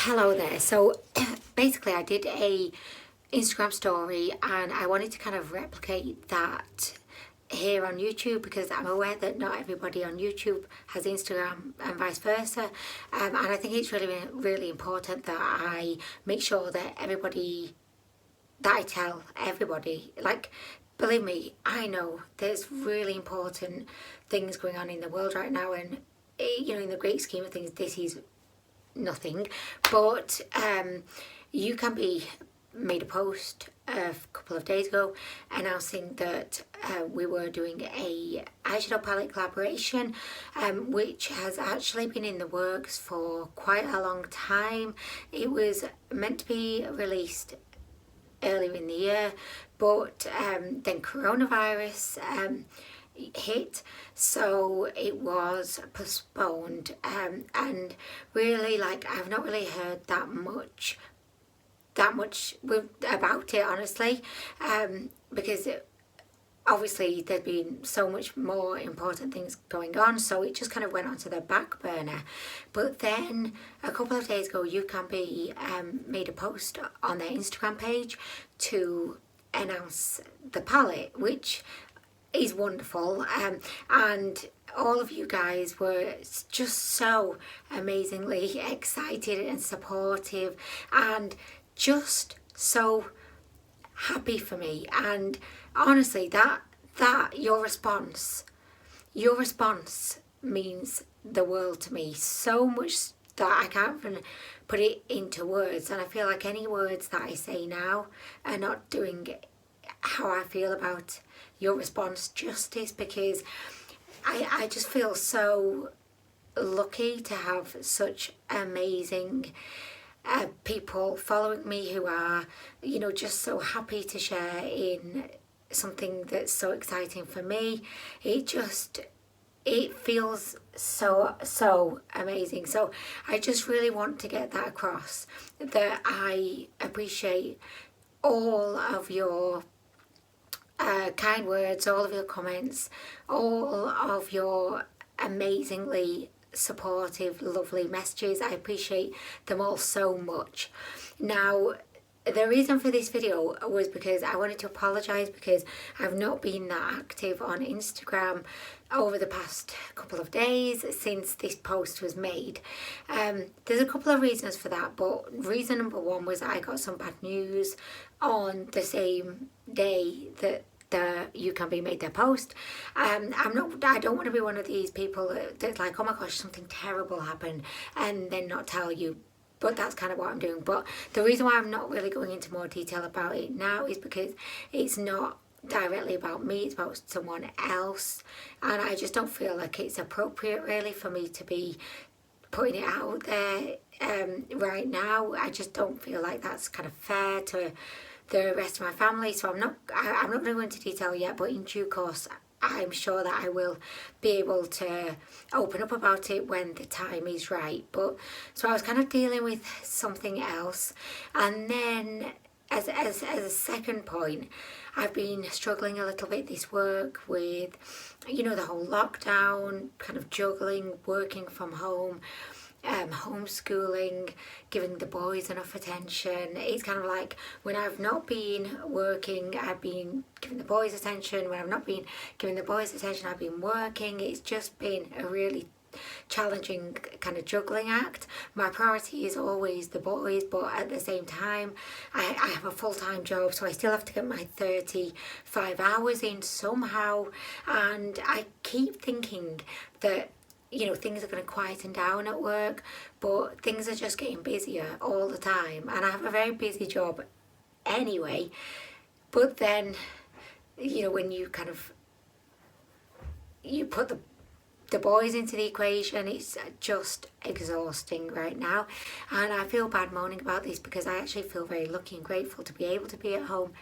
Hello there. So basically I did a Instagram story and I wanted to kind of replicate that here on YouTube because I'm aware that not everybody on YouTube has Instagram and vice versa, and I think it's really important that I make sure that I tell everybody, like, believe me, I know there's really important things going on in the world right now, and in the great scheme of things this is nothing, but Ucanbe made a post a couple of days ago announcing that we were doing a eyeshadow palette collaboration, which has actually been in the works for quite a long time. It was meant to be released earlier in the year, but then coronavirus hit, so it was postponed, and really, like, I've not really heard that much about it, honestly, because obviously there'd been so much more important things going on, so it just kind of went onto the back burner. But then a couple of days ago, Ucanbe made a post on their Instagram page to announce the palette, which is wonderful, and all of you guys were just so amazingly excited and supportive and just so happy for me. And honestly, that your response means the world to me, so much that I can't even put it into words. And I feel like any words that I say now are not doing how I feel about your response justice, because I just feel so lucky to have such amazing people following me who are, just so happy to share in something that's so exciting for me. It feels so amazing. So I just really want to get that across, that I appreciate all of your kind words, all of your comments, all of your amazingly supportive, lovely messages. I appreciate them all so much. Now, the reason for this video was because I wanted to apologise because I've not been that active on Instagram over the past couple of days since this post was made. There's a couple of reasons for that, but reason number one was I got some bad news on the same day that Ucanbe made their post. I don't want to be one of these people that's like, oh my gosh, something terrible happened, and then not tell you. But that's kind of what I'm doing. But the reason why I'm not really going into more detail about it now is because it's not directly about me, it's about someone else, and I just don't feel like it's appropriate really for me to be putting it out there right now. I just don't feel like that's kind of fair to the rest of my family, so I'm not going to go into detail yet, but in due course I'm sure that I will be able to open up about it when the time is right. But so I was kind of dealing with something else, and then as a second point, I've been struggling a little bit this work with the whole lockdown, kind of juggling working from home, homeschooling, giving the boys enough attention. It's kind of like when I've not been working, I've been giving the boys attention. When I've not been giving the boys attention, I've been working. It's just been a really challenging kind of juggling act. My priority is always the boys, but at the same time I have a full-time job, so I still have to get my 35 hours in somehow, and I keep thinking that things are going to quieten down at work, but things are just getting busier all the time, and I have a very busy job anyway. But then, when you kind of, you put the boys into the equation, it's just exhausting right now. And I feel bad moaning about this because I actually feel very lucky and grateful to be able to be at home,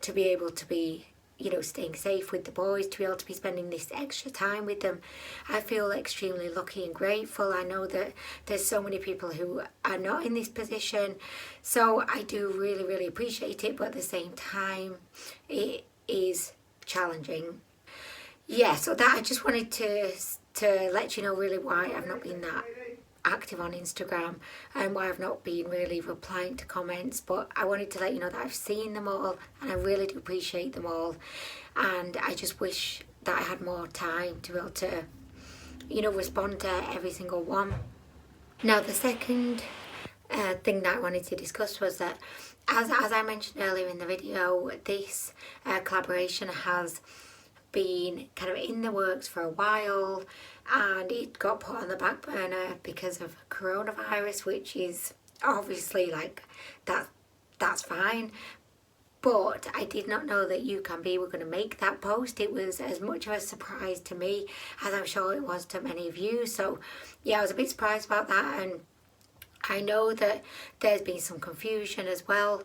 to be able to be staying safe with the boys, to be able to be spending this extra time with them. I feel extremely lucky and grateful. I know that there's so many people who are not in this position, so I do really appreciate it, but at the same time it is challenging. Yeah, so that I just wanted to let you know really why I've not been that active on Instagram and why I've not been really replying to comments, but I wanted to let you know that I've seen them all and I really do appreciate them all, and I just wish that I had more time to be able to, you know, respond to every single one. Now the second thing that I wanted to discuss was that, as I mentioned earlier in the video, this collaboration has been kind of in the works for a while, and it got put on the back burner because of coronavirus, which is obviously like that's fine. But I did not know that Ucanbe were going to make that post. It was as much of a surprise to me as I'm sure it was to many of you. So yeah, I was a bit surprised about that, and I know that there's been some confusion as well,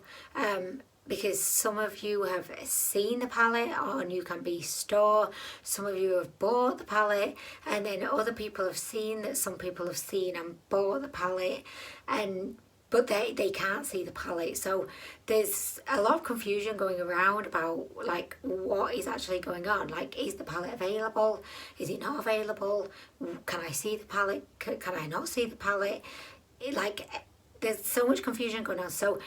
because some of you have seen the palette on Ucanbe store, some of you have bought the palette, and then other people have seen that some people have seen and bought the palette, but they can't see the palette. So there's a lot of confusion going around about like what is actually going on. Like, is the palette available? Is it not available? Can I see the palette? Can I not see the palette? Like, there's so much confusion going on. So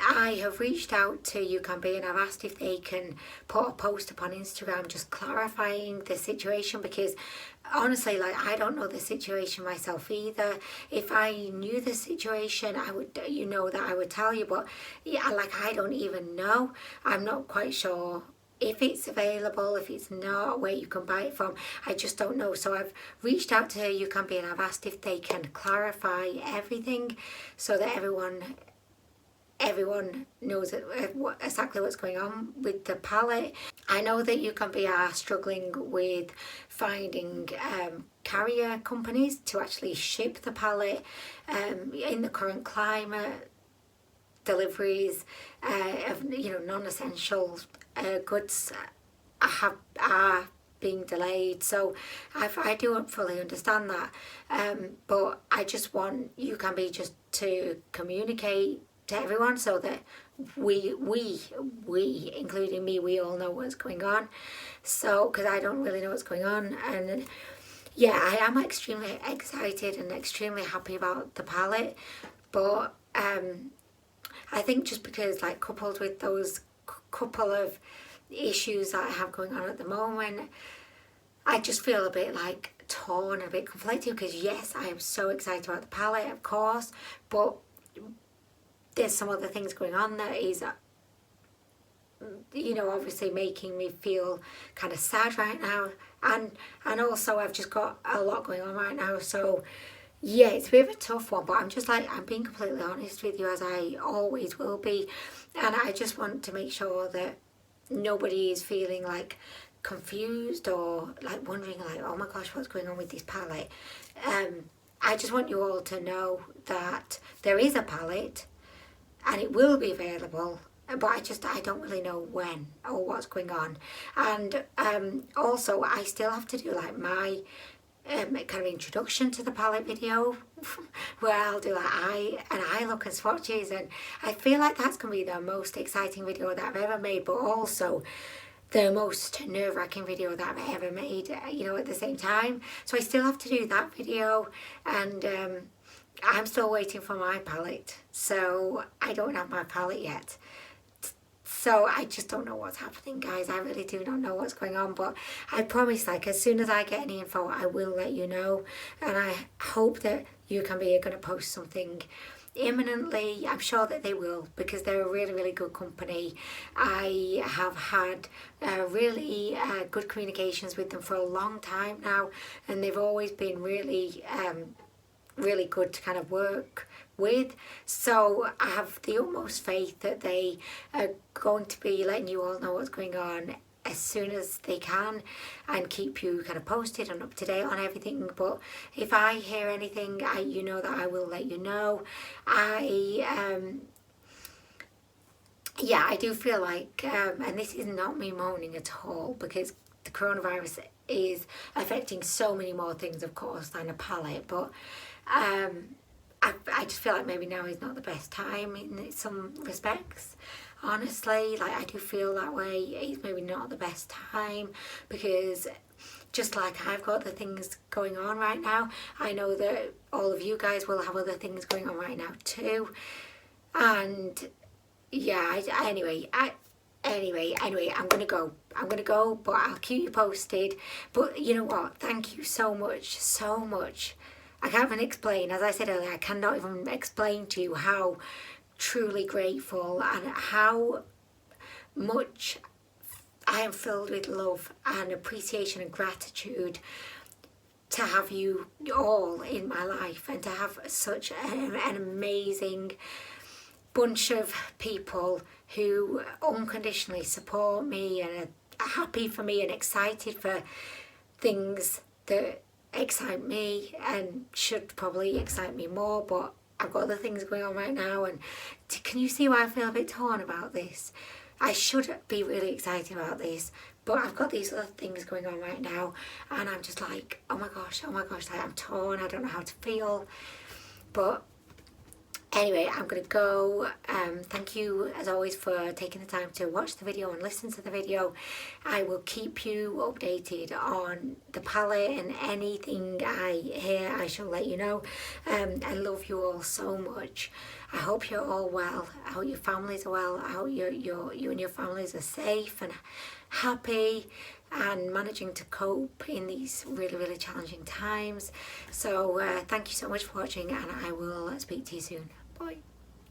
I have reached out to Ucanbe and I've asked if they can put a post up on Instagram just clarifying the situation, because honestly, like, I don't know the situation myself either. If I knew the situation, I would, you know, that I would tell you, but yeah, like, I don't even know. I'm not quite sure if it's available, if it's not, where you can buy it from. I just don't know. So I've reached out to Ucanbe and I've asked if they can clarify everything so that everyone knows exactly what's going on with the palette. I know that Ucanbe are struggling with finding carrier companies to actually ship the palette in the current climate. Deliveries of, you know, non-essential goods are being delayed, so I do fully understand that, but I just want Ucanbe just to communicate to everyone so that we including me, we all know what's going on. So because I don't really know what's going on, and yeah, I am extremely excited and extremely happy about the palette, but I think just because, like, coupled with those couple of issues that I have going on at the moment, I just feel a bit like torn, a bit conflicted, because yes, I am so excited about the palette, of course, but there's some other things going on that is, you know, obviously making me feel kind of sad right now, and also I've just got a lot going on right now, so yeah, it's a bit of a tough one, but I'm just like, I'm being completely honest with you, as I always will be, and I just want to make sure that nobody is feeling like confused or like wondering like, oh my gosh, what's going on with this palette. I just want you all to know that there is a palette and it will be available, but I don't really know when or what's going on. And also I still have to do like my kind of introduction to the palette video where I'll do like eye look and swatches, and I feel like that's going to be the most exciting video that I've ever made, but also the most nerve-wracking video that I've ever made, you know, at the same time. So I still have to do that video, and I'm still waiting for my palette, so I don't have my palette yet. So I just don't know what's happening, guys. I really do not know what's going on, but I promise, like, as soon as I get any info, I will let you know. And I hope that Ucanbe are going to post something imminently. I'm sure that they will, because they're a really, really good company. I have had really good communications with them for a long time now, and they've always been really, really good to kind of work with. So I have the utmost faith that they are going to be letting you all know what's going on as soon as they can and keep you kind of posted and up to date on everything. But if I hear anything, you know that I will let you know. Yeah, I do feel like, and this is not me moaning at all, because the coronavirus is affecting so many more things, of course, than a palette, but I just feel like maybe now is not the best time in some respects. Honestly, like, I do feel that way. It's maybe not the best time because, just like I've got the things going on right now, I know that all of you guys will have other things going on right now too. And yeah, anyway, I'm gonna go. But I'll keep you posted. But you know what? Thank you so much. I can't even explain. As I said earlier, I cannot even explain to you how truly grateful and how much I am filled with love and appreciation and gratitude to have you all in my life, and to have such an amazing bunch of people who unconditionally support me and are happy for me and excited for things that excite me and should probably excite me more, but I've got other things going on right now. And can you see why I feel a bit torn about this? I should be really excited about this, but I've got these other things going on right now, and I'm just like, oh my gosh, like I'm torn. I don't know how to feel. But anyway, I'm going to go. Thank you, as always, for taking the time to watch the video and listen to the video. I will keep you updated on the palette, and anything I hear, I shall let you know. I love you all so much. I hope you're all well. I hope your families are well. I hope you and your families are safe and happy and managing to cope in these really challenging times. So thank you so much for watching, and I will speak to you soon. Bye.